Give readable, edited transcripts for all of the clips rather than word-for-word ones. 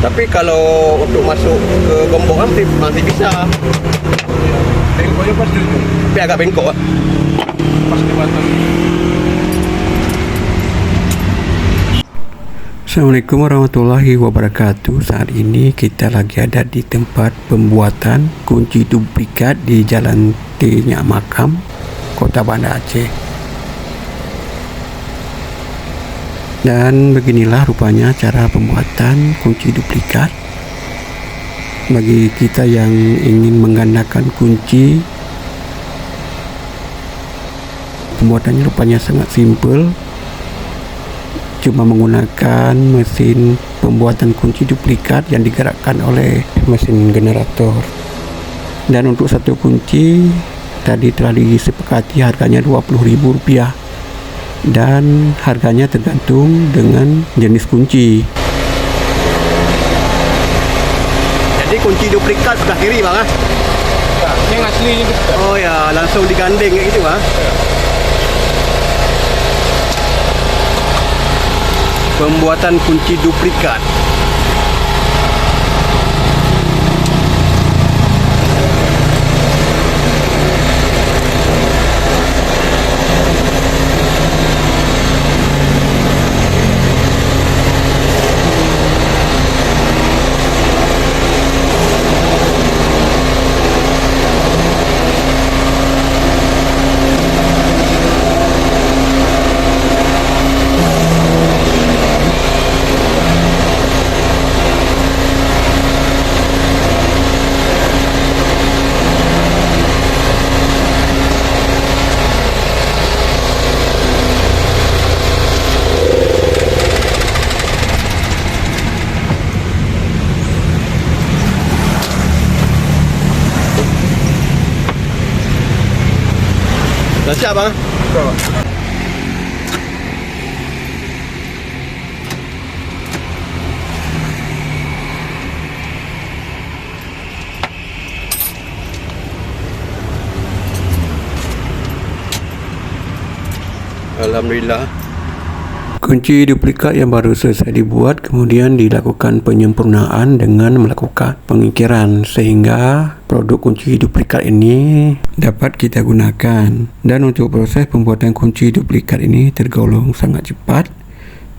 Tapi kalau untuk masuk ke gembok masih bisa. Bengkoknya pas di ujung, Tapi agak bengkok. pas di batang. Assalamualaikum warahmatullahi wabarakatuh. Saat ini kita lagi ada di tempat pembuatan kunci duplikat di Jalan T Nyak Makam, Kota Banda Aceh. Dan beginilah rupanya cara pembuatan kunci duplikat. Bagi kita yang ingin menggandakan kunci, pembuatannya rupanya sangat simpel. Cuma menggunakan mesin pembuatan kunci duplikat yang digerakkan oleh mesin generator. Dan untuk satu kunci tadi telah disepakati harganya Rp20.000, dan harganya tergantung dengan jenis kunci. Jadi kunci duplikat sebelah kiri bang. Ya, ini yang aslinya gitu. Oh ya, langsung digandeng kayak gitu bang. Pembuatan kunci duplikat. Dah siap bang? Coba. Alhamdulillah. Kunci duplikat yang baru selesai dibuat kemudian dilakukan penyempurnaan dengan melakukan pengikiran sehingga produk kunci duplikat ini dapat kita gunakan. Dan untuk proses pembuatan kunci duplikat ini tergolong sangat cepat.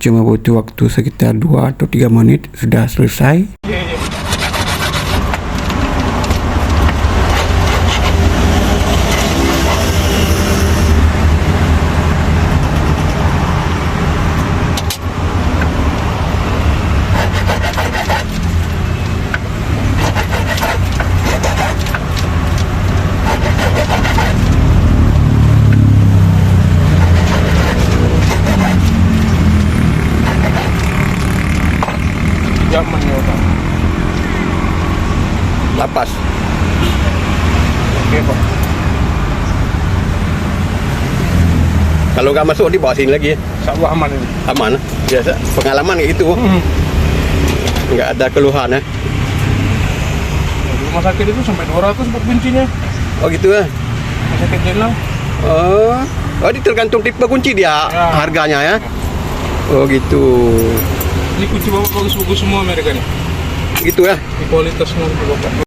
Cuma butuh waktu sekitar 2 atau 3 menit sudah selesai. Zaman ya Pak. Lapas. Oke Pak. Kalau nggak masuk di bawah sini lagi. Sabu aman ini. Aman. Biasa. Pengalaman kayak gitu. Nggak ada keluhan ya. Di rumah sakit itu sampai 200 buat kuncinya. Oh gitu ya. Rumah sakit Jenderal. Oh, ini tergantung tipe kunci dia Ya. harganya ya. Oh gitu. Ini kunci bapak bagus-bagus semua mereka nih. Gitu ya. Di kualitas nanti bapak.